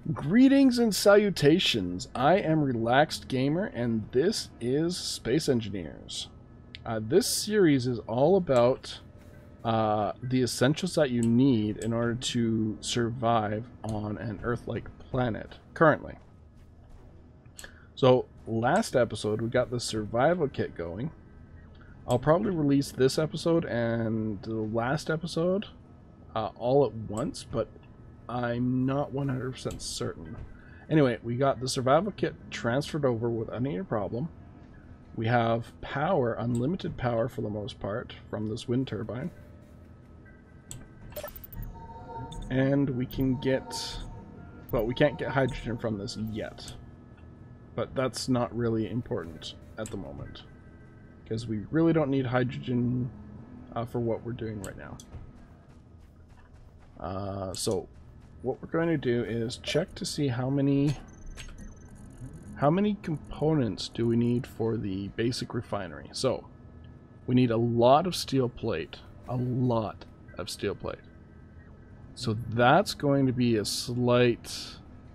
Greetings and salutations. I am Relaxed Gamer, and this is Space Engineers. This series is all about the essentials that you need in order to survive on an Earth-like planet currently. So, last episode we got the survival kit going. I'll probably release this episode and the last episode all at once, but I'm not 100% certain. Anyway, we got the survival kit transferred over without any problem. We have power, unlimited power for the most part, from this wind turbine. And we can get... well, we can't get hydrogen from this yet. But that's not really important at the moment, because we really don't need hydrogen for what we're doing right now. So what we're going to do is check to see how many components do we need for the basic refinery. So we need a lot of steel plate, so that's going to be a slight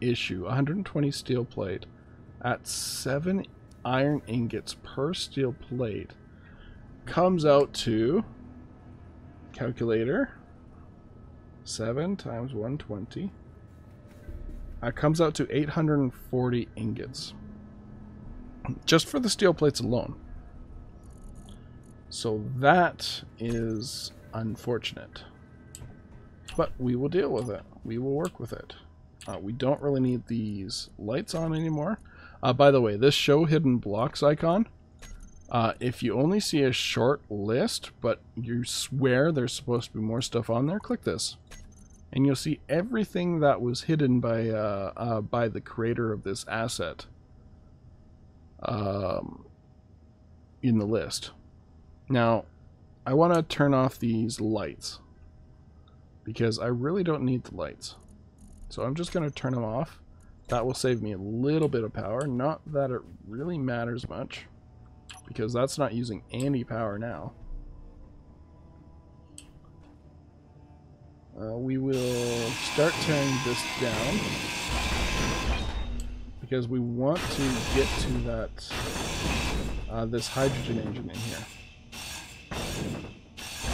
issue. 120 steel plate at 7 iron ingots per steel plate comes out to, calculator, 7 times 120. Comes out to 840 ingots. Just for the steel plates alone. So that is unfortunate. But we will deal with it. We will work with it. We don't really need these lights on anymore. By the way, this show hidden blocks icon, if you only see a short list, but you swear there's supposed to be more stuff on there, click this. And you'll see everything that was hidden by the creator of this asset in the list. Now, I want to turn off these lights, because I really don't need the lights. So I'm just going to turn them off. That will save me a little bit of power. Not that it really matters much, because that's not using any power now. We will start tearing this down, because we want to get to that this hydrogen engine in here.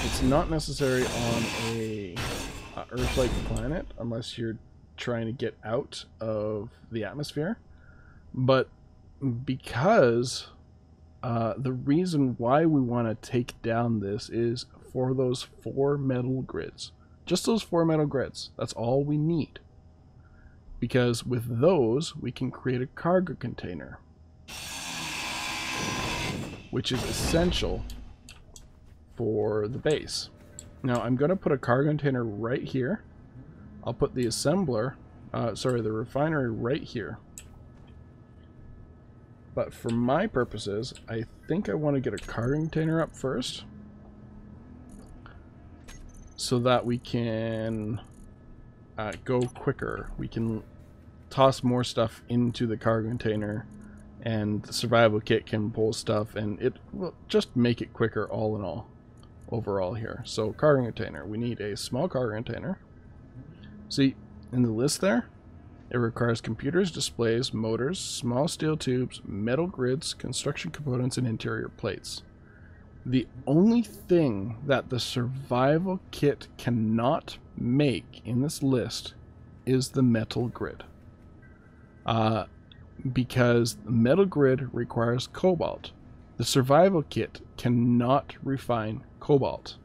It's not necessary on a Earth-like planet unless you're trying to get out of the atmosphere, but because the reason why we want to take down this is for those 4 metal grids. Just those 4 metal grids. That's all we need. Because with those, we can create a cargo container, which is essential for the base. Now, I'm going to put a cargo container right here. I'll put the assembler, the refinery right here. But for my purposes, I think I want to get a cargo container up first, so that we can go quicker. We can toss more stuff into the cargo container, and the survival kit can pull stuff, and it will just make it quicker all in all, overall here. So cargo container, we need a small cargo container. See, in the list there, it requires computers, displays, motors, small steel tubes, metal grids, construction components, and interior plates. The only thing that the survival kit cannot make in this list is the metal grid. Because the metal grid requires cobalt. The survival kit cannot refine cobalt.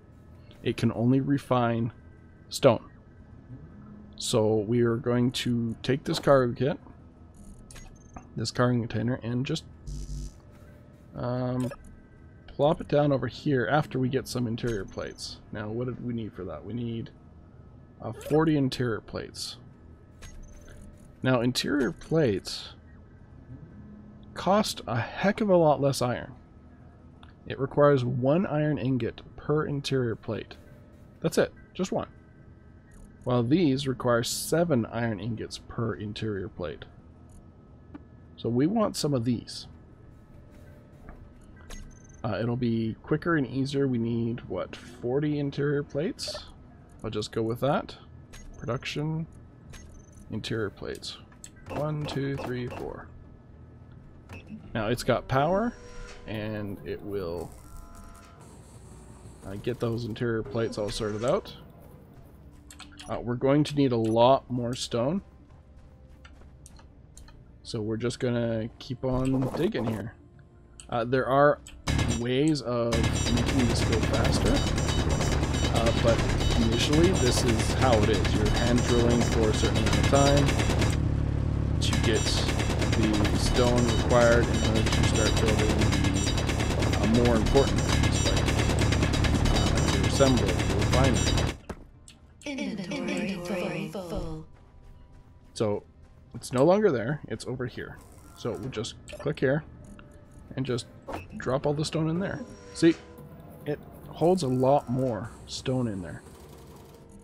It can only refine stone. So we are going to take this cargo kit, this cargo container, and just plop it down over here after we get some interior plates. Now, what did we need for that? We need 40 interior plates. Now, interior plates cost a heck of a lot less iron. It requires 1 iron ingot per interior plate. That's it, just 1. While these require 7 iron ingots per interior plate. So we want some of these. It'll be quicker and easier. We need, what, 40 interior plates? I'll just go with that. Production. interior plates. 1, 2, 3, 4. Now it's got power, and it will get those interior plates all sorted out. We're going to need a lot more stone, so we're just gonna keep on digging here. There are ways of making this go faster, but initially this is how it is. You're hand drilling for a certain amount of time to get the stone required in order to start building the more important things, like your assembly, your refinery. Inventory full. So it's no longer there, it's over here. So we'll just click here and just drop all the stone in there. See, it holds a lot more stone in there.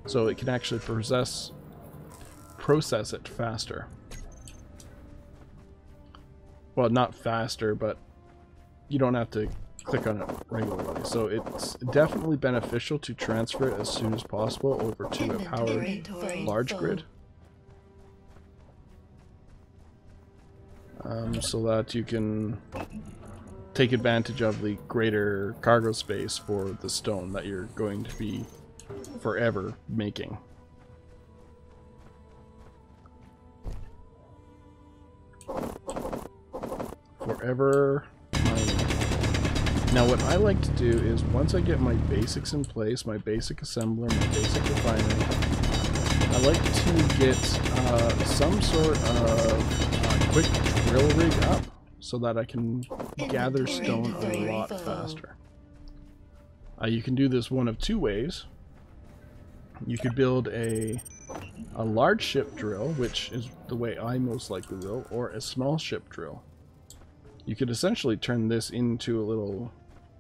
So it can actually process it faster. Well, not faster, but you don't have to click on it regularly. So it's definitely beneficial to transfer it as soon as possible over to a powered large grid. So that you can take advantage of the greater cargo space for the stone that you're going to be forever making. Forever mining. Now what I like to do is once I get my basics in place, my basic assembler, my basic refinery, I like to get some sort of quick drill rig up so that I can gather stone a lot faster. You can do this one of two ways. You could build a large ship drill, which is the way I most likely will, or a small ship drill. You could essentially turn this into a little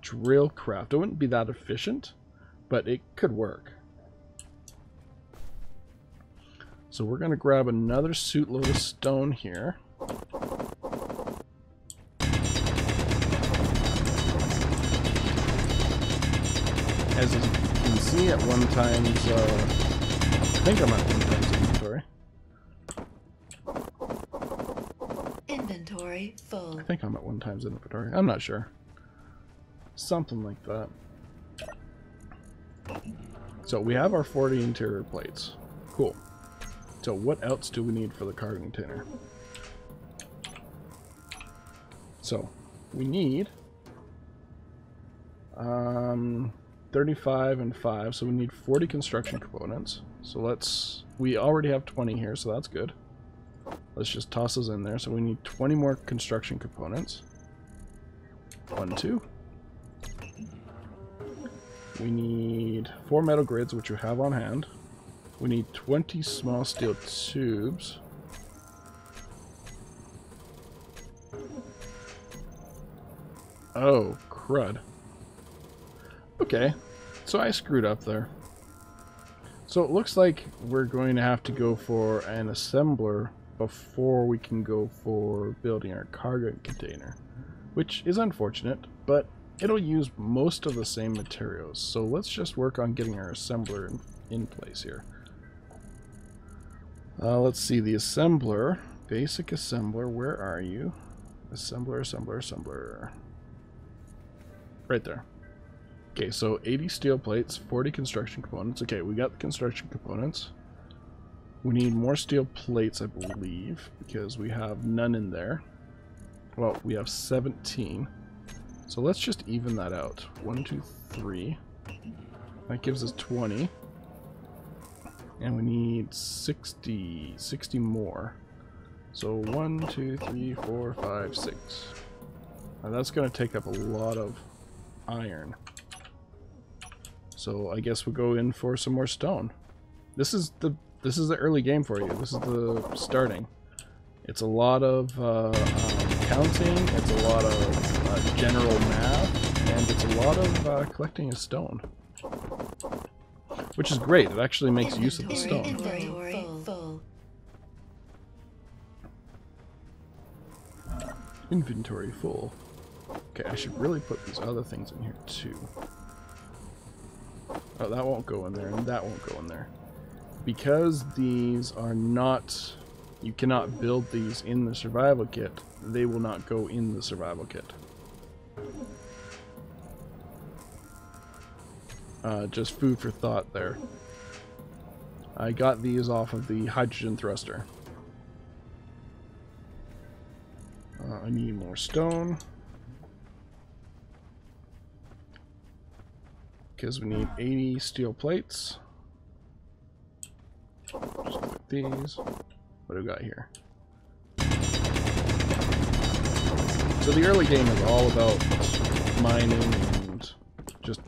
drill craft. It wouldn't be that efficient, but it could work. So we're going to grab another suit load of stone here. As you can see at one time's, I think I'm at one time's inventory. Inventory full. I think I'm at one time's inventory. I'm not sure. Something like that. So we have our 40 interior plates. Cool. So what else do we need for the cargo container? So we need 35 and 5, so we need 40 construction components. So we already have 20 here, so that's good. Let's just toss those in there. So we need 20 more construction components. 1, 2. We need 4 metal grids, which we have on hand. We need 20 small steel tubes. Oh, crud. Okay, so I screwed up there. So it looks like we're going to have to go for an assembler before we can go for building our cargo container, which is unfortunate, but it'll use most of the same materials. So let's just work on getting our assembler in place here. Let's see, the assembler, basic assembler, where are you? Assembler. Right there. Okay, so 80 steel plates, 40 construction components. Okay, we got the construction components. We need more steel plates, I believe, because we have none in there. Well, we have 17. So let's just even that out. 1, 2, 3. That gives us 20. And we need 60 more. So 1, 2, 3, 4, 5, 6. Now that's going to take up a lot of iron. So I guess we'll go in for some more stone. This is the early game for you. This is the starting. It's a lot of counting. It's a lot of general math, and it's a lot of collecting a stone, which is great. It actually makes use of the stone. Inventory full. Inventory full. Okay, I should really put these other things in here too. Oh, that won't go in there, and that won't go in there. Because these are not You cannot build these in the survival kit. They will not go in the survival kit. Just food for thought there. I got these off of the hydrogen thruster. I need more stone. Because we need 80 steel plates. Just click these. What do we got here? So the early game is all about mining and just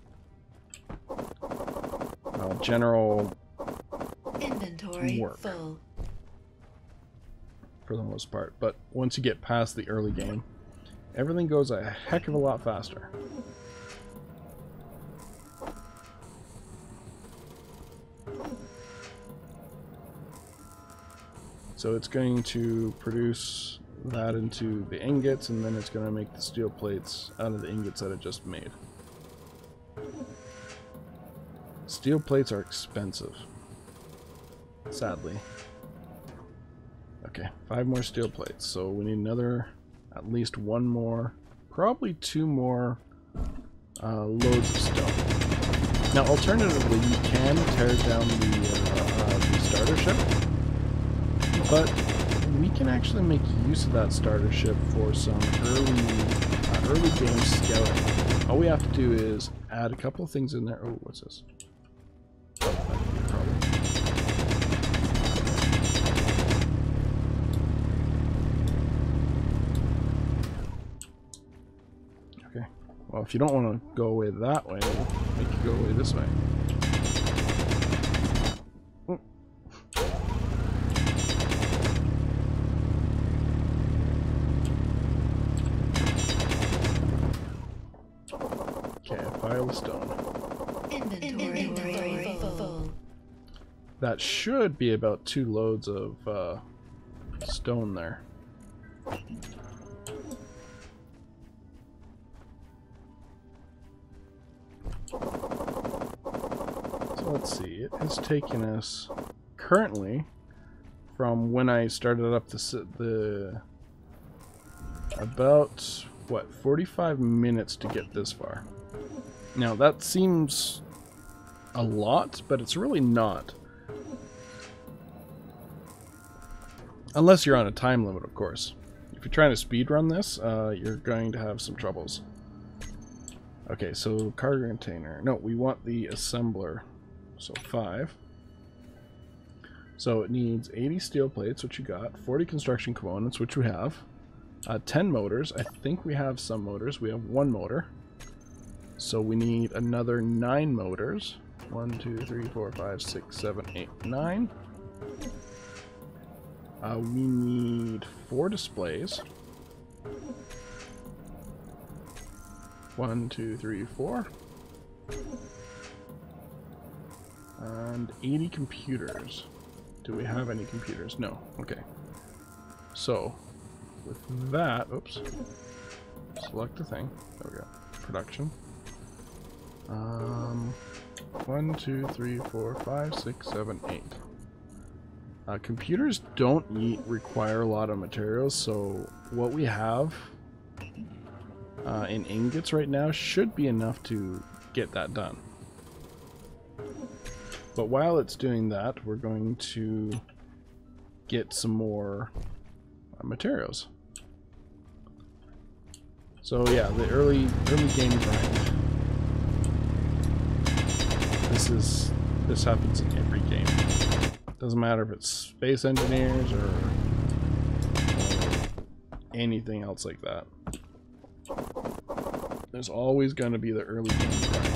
general Inventory work full. for the most part. But once you get past the early game, everything goes a heck of a lot faster. So it's going to produce that into the ingots, and then it's going to make the steel plates out of the ingots that it just made. Steel plates are expensive, sadly. Okay, 5 more steel plates, so we need another, at least 1 more, probably 2 more loads of stone. Now alternatively, you can tear down the starter ship, but we can actually make use of that starter ship for some early game scouting. All we have to do is add a couple of things in there. Oh, what's this? Oh, that could be a problem. Okay. Well, if you don't want to go away that way, we'll make you go away this way. Pile of stone. Inventory full. That should be about 2 loads of stone there. So let's see, it has taken us currently from when I started up the about what, 45 minutes to get this far. Now that seems a lot, but it's really not. Unless you're on a time limit, of course. If you're trying to speedrun this, you're going to have some troubles. Okay, so cargo container. No, we want the assembler. So 5. So it needs 80 steel plates, which you got. 40 construction components, which we have. 10 motors. I think we have some motors. We have 1 motor. So we need another 9 motors. 1, 2, 3, 4, 5, 6, 7, 8, 9. We need 4 displays. 1, 2, 3, 4. And 80 computers. Do we have any computers? No. Okay. So, with that, oops. Select a thing. There we go. Production. 1, 2, 3, 4, 5, 6, 7, 8. Computers don't require a lot of materials, so what we have in ingots right now should be enough to get that done. But while it's doing that, we're going to get some more materials. So yeah, the early game grind. This happens in every game. Doesn't matter if it's Space Engineers or anything else like that. There's always going to be the early game grind.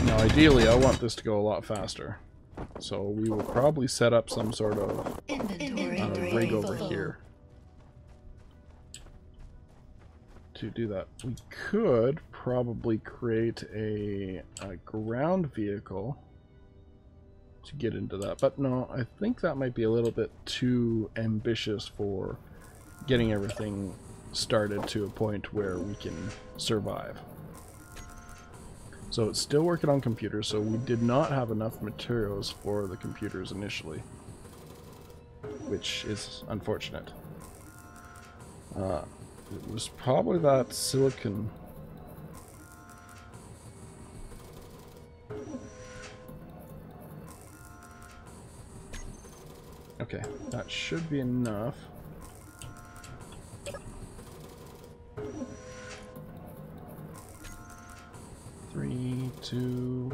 Now ideally I want this to go a lot faster. So we will probably set up some sort of rig over here. To do that, we could probably create a ground vehicle to get into that, but no, I think that might be a little bit too ambitious for getting everything started to a point where we can survive. So it's still working on computers, so we did not have enough materials for the computers initially, which is unfortunate. It was probably that silicon. Okay, that should be enough. Three, two,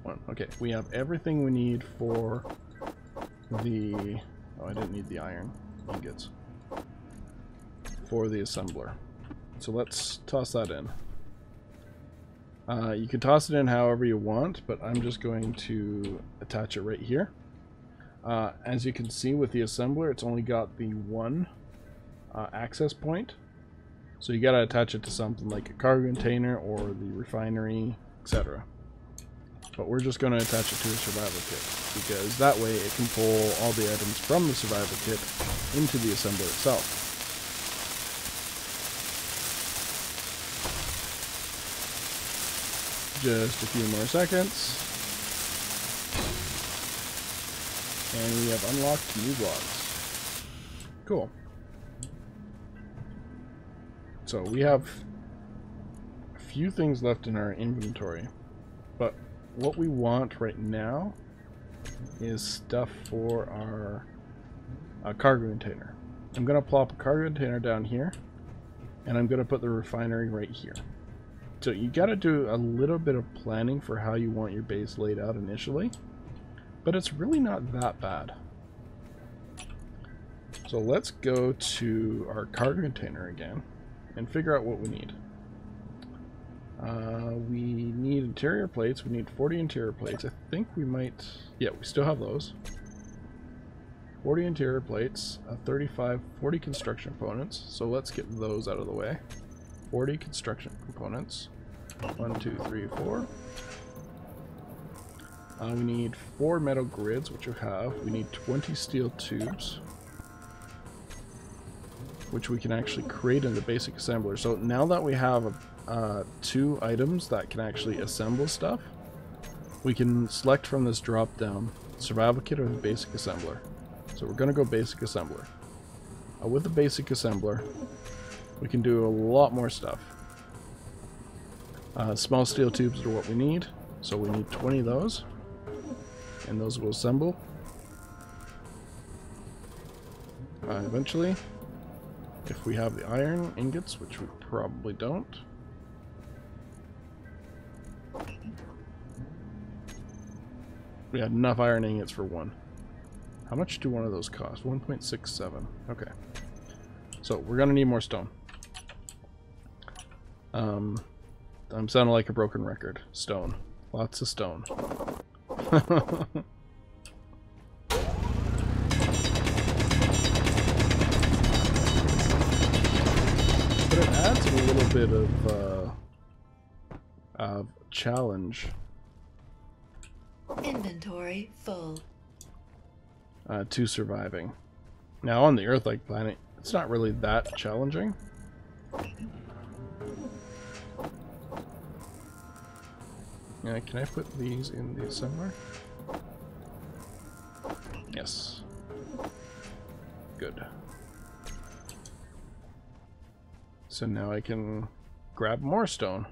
one. Okay, we have everything we need for the... Oh, I didn't need the iron ingots. For the assembler. So let's toss that in. You can toss it in however you want, but I'm just going to attach it right here. As you can see with the assembler, it's only got the one access point. So you gotta attach it to something like a cargo container or the refinery, etc. But we're just gonna attach it to a survival kit, because that way it can pull all the items from the survival kit into the assembler itself. Just a few more seconds. And we have unlocked new blocks. Cool. So we have a few things left in our inventory, but what we want right now is stuff for our cargo container. I'm going to plop a cargo container down here, and I'm going to put the refinery right here. So you got to do a little bit of planning for how you want your base laid out initially, but it's really not that bad. So let's go to our cargo container again and figure out what we need. We need interior plates. We need 40 interior plates. I think we might... Yeah, we still have those. 40 interior plates, 40 construction components. So let's get those out of the way. 40 construction components. 1, 2, 3, 4. We need 4 metal grids, which we have. We need 20 steel tubes, which we can actually create in the basic assembler. So now that we have 2 items that can actually assemble stuff, we can select from this drop down survival kit or the basic assembler. So we're going to go basic assembler. With the basic assembler, we can do a lot more stuff. Small steel tubes are what we need, so we need 20 of those, and those will assemble eventually. If we have the iron ingots, which we probably don't. We had enough iron ingots for 1. How much do one of those cost? 1.67. Okay. So we're gonna need more stone. I'm sounding like a broken record. Stone. Lots of stone. But it adds a little bit of challenge. Inventory full. To surviving. Now on the Earth-like planet, it's not really that challenging. Yeah, can I put these in the assembler? Yes. Good. So now I can grab more stone.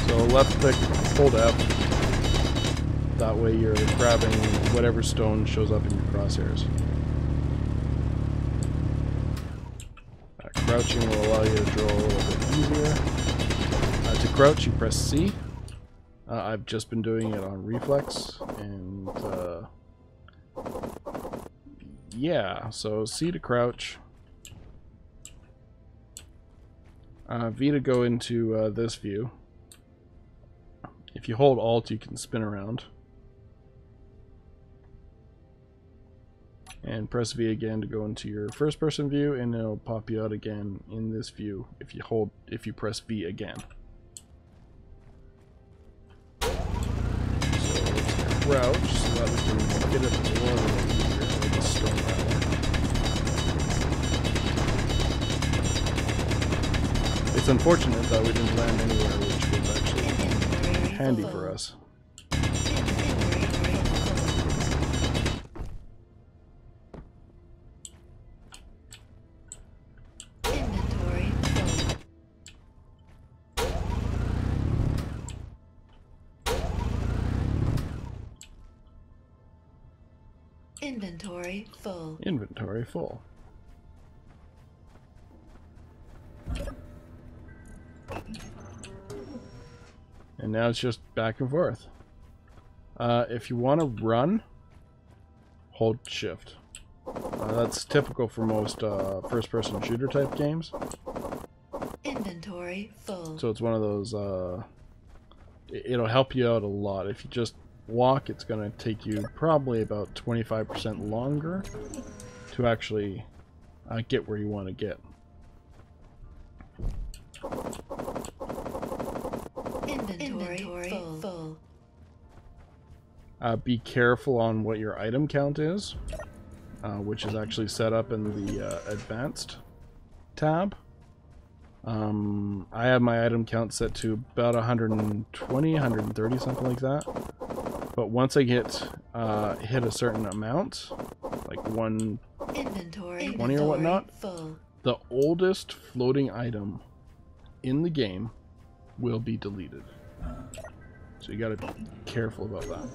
So left click, hold F. That way you're grabbing whatever stone shows up in your crosshairs. Crouching will allow you to draw a little bit easier. To crouch, you press C. I've just been doing it on reflex, and yeah, so C to crouch. V to go into this view. If you hold Alt, you can spin around. And press V again to go into your first person view, and it'll pop you out again in this view if you press V again. So let's crouch so that we can get at the door a little easier with the stone rather. It's unfortunate that we didn't land anywhere, which was actually Inventory handy full. for us. Inventory full. Inventory full. Inventory full. And now it's just back and forth. If you want to run, hold shift. That's typical for most first-person shooter type games. Inventory full. So it's one of those, it'll help you out a lot. If you just walk, it's going to take you probably about 25% longer to actually get where you want to get. Inventory full. Be careful on what your item count is, which is actually set up in the advanced tab. I have my item count set to about 120, 130, something like that. But once I get hit a certain amount, like 120 or whatnot, full. the oldest floating item in the game will be deleted. So you gotta be careful about that.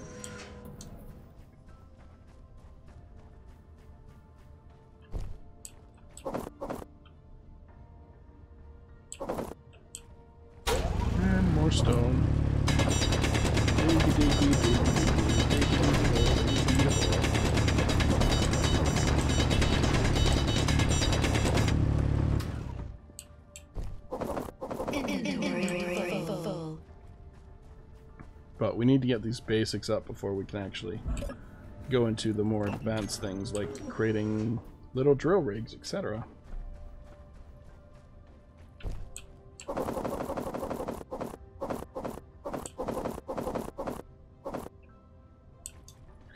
And more stone. Inventory full. But we need to get these basics up before we can actually go into the more advanced things like creating little drill rigs, etc. Okay,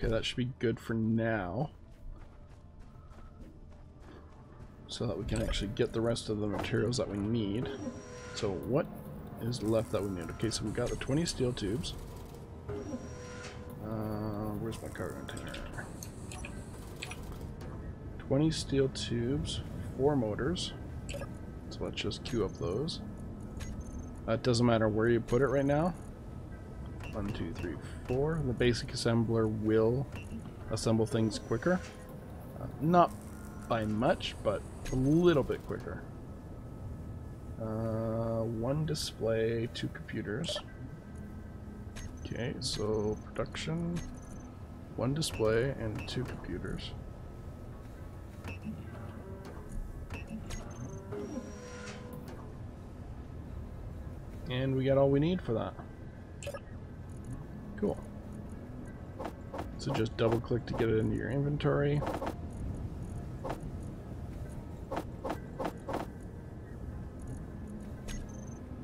that should be good for now. So that we can actually get the rest of the materials that we need. So what is left that we need? Okay, so we got the 20 steel tubes. Where's my cargo container? 20 steel tubes, 4 motors. So let's just queue up those. It doesn't matter where you put it right now. 1, 2, 3, 4. The basic assembler will assemble things quicker. Not by much, but a little bit quicker. 1 display, 2 computers. Okay, so production, 1 display and 2 computers. And we got all we need for that. Cool. So just double click to get it into your inventory.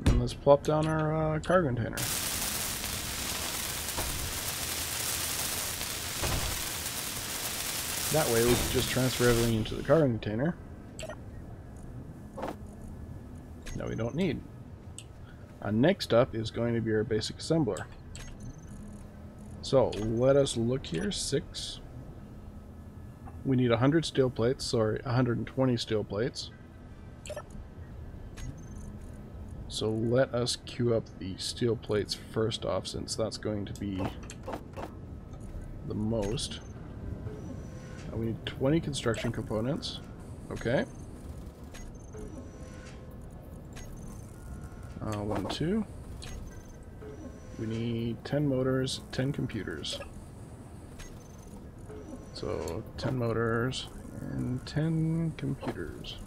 And let's plop down our cargo container. That way we can just transfer everything into the cargo container. No, we don't need. Next up is going to be our basic assembler. So let us look here. 6. We need 100 steel plates. Sorry, 120 steel plates. So let us queue up the steel plates first off, since that's going to be the most. We need 20 construction components. Okay. 1, 2. We need 10 motors, 10 computers. So 10 motors and 10 computers.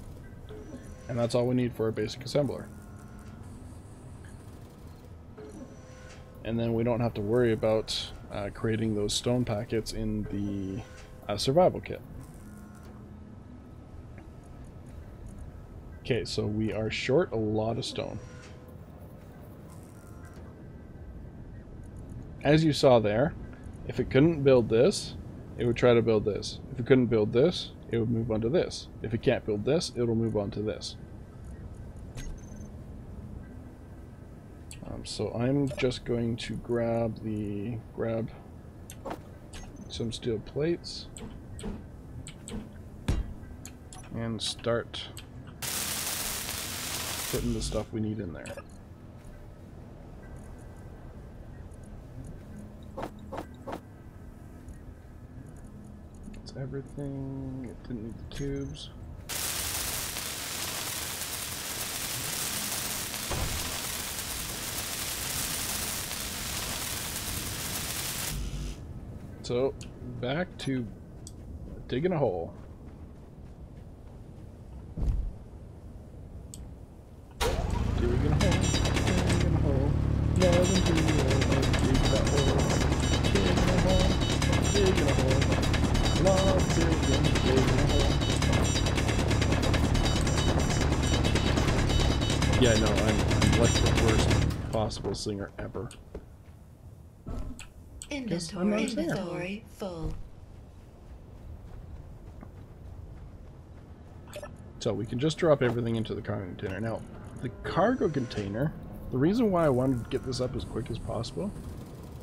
And that's all we need for a basic assembler. And then we don't have to worry about creating those stone packets in the survival kit. Okay, so we are short a lot of stone. As you saw there, if it couldn't build this, it would try to build this. If it couldn't build this, it would move on to this. If it can't build this, it'll move on to this. So I'm just going to grab some steel plates and start putting the stuff we need in there. That's everything. It didn't need the tubes. So, back to digging a hole. Digging a hole, digging a hole, love and dig that hole. Digging a hole, digging a hole, love digging a hole. Yeah, no, I'm like the worst possible singer ever. Inventory full. So we can just drop everything into the cargo container. Now, the cargo container, the reason why I wanted to get this up as quick as possible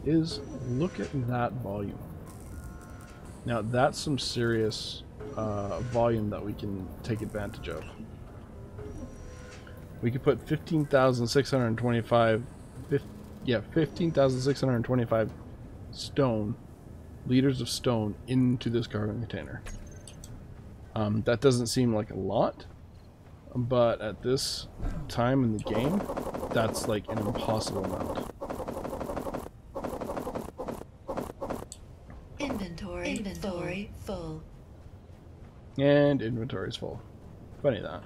is look at that volume. Now, that's some serious volume that we can take advantage of. We could put 15,625 liters of stone into this cargo container. That doesn't seem like a lot, but at this time in the game, that's like an impossible amount. Inventory full. And inventory's full. Funny that.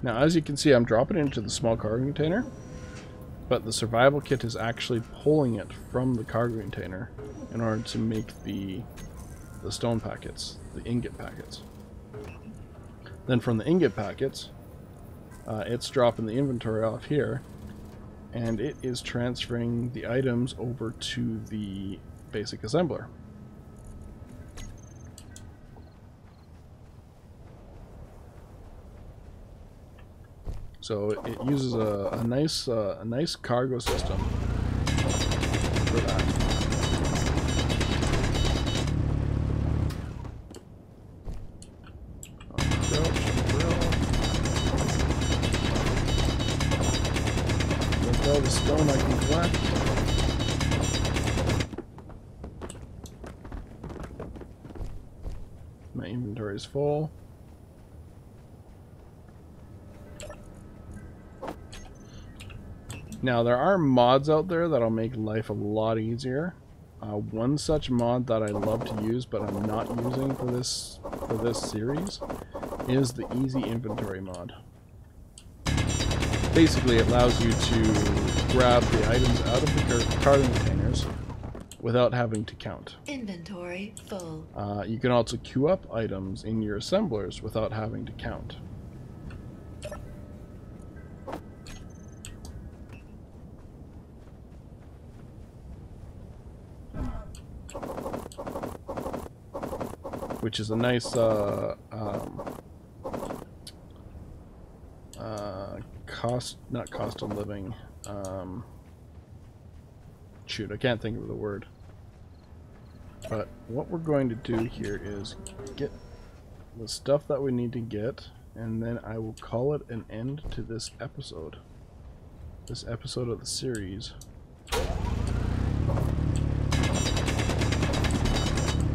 Now, as you can see, I'm dropping it into the small cargo container, but the survival kit is actually pulling it from the cargo container in order to make the stone packets, the ingot packets. Then from the ingot packets, it's dropping the inventory off here, and it is transferring the items over to the basic assembler. So it uses a nice cargo system for that. Crouch and drill. With all the stone I can collect. My inventory is full. Now, there are mods out there that'll make life a lot easier. One such mod that I love to use, but I'm not using for this series, is the Easy Inventory mod. Basically, it allows you to grab the items out of the cargo containers without having to count. Inventory full. You can also queue up items in your assemblers without having to count. Which is a nice not cost of living. Shoot, I can't think of the word. But what we're going to do here is get the stuff that we need to get, and then I will call it an end to this episode. This episode of the series.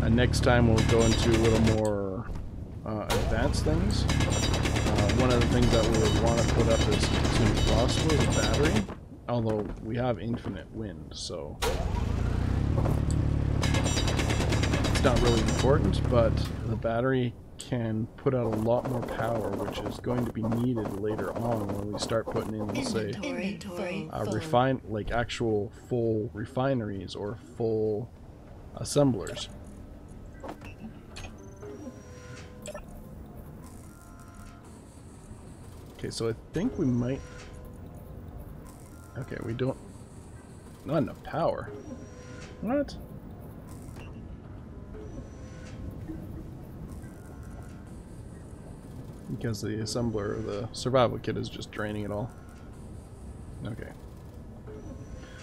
And next time we'll go into a little more advanced things. One of the things that we would want to put up as soon as possible is a battery, although we have infinite wind, so it's not really important, but the battery can put out a lot more power, which is going to be needed later on when we start putting in, say, like actual full refineries or full assemblers. Okay, so I think we might... Okay, we don't... Not enough power. What? Because the assembler, the survival kit, is just draining it all. Okay.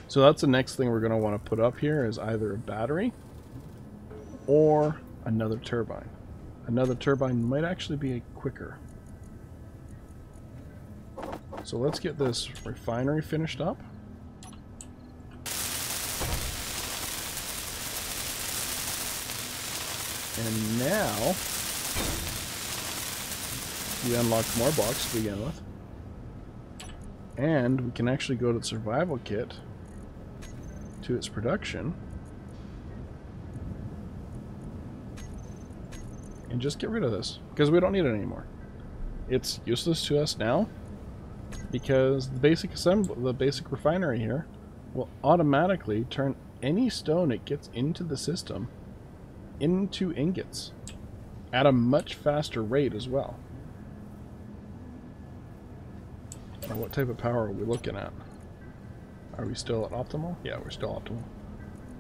So that's the next thing we're going to want to put up here is either a battery or another turbine. Another turbine might actually be quicker. So let's get this refinery finished up. And now we unlock more blocks to begin with. And we can actually go to the survival kit to its production and just get rid of this because we don't need it anymore. It's useless to us now because the basic refinery here will automatically turn any stone it gets into the system into ingots at a much faster rate as well. Now, what type of power are we looking at? Are we still at optimal? Yeah, we're still optimal.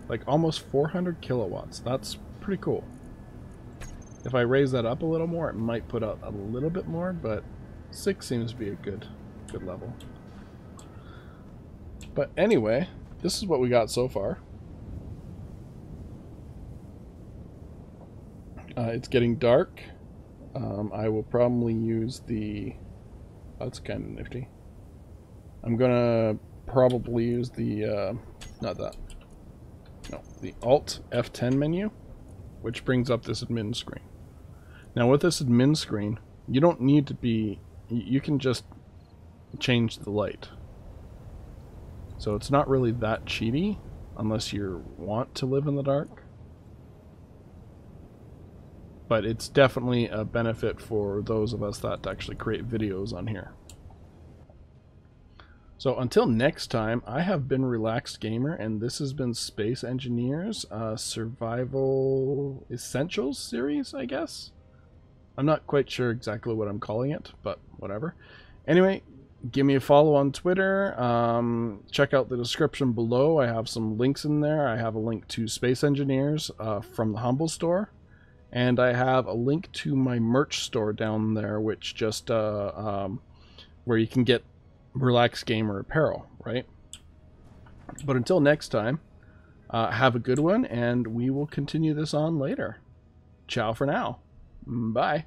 Like almost 400 kilowatts. That's pretty cool. If I raise that up a little more, it might put out a little bit more, but 6 seems to be a good level. But anyway, this is what we got so far. It's getting dark. I will probably use the... That's kind of nifty. I'm gonna probably use the... not that. No, the Alt F10 menu, which brings up this admin screen. Now with this admin screen, you don't need to be... You can just change the light. So it's not really that cheaty, unless you want to live in the dark. But it's definitely a benefit for those of us that actually create videos on here. So until next time, I have been Relaxed Gamer, and this has been Space Engineers Survival Essentials series, I guess? I'm not quite sure exactly what I'm calling it, but whatever. Anyway, give me a follow on Twitter. Check out the description below. I have some links in there. I have a link to Space Engineers from the Humble Store. And I have a link to my merch store down there, which just where you can get Relaxed Gamer apparel, right? But until next time, have a good one, and we will continue this on later. Ciao for now. Bye.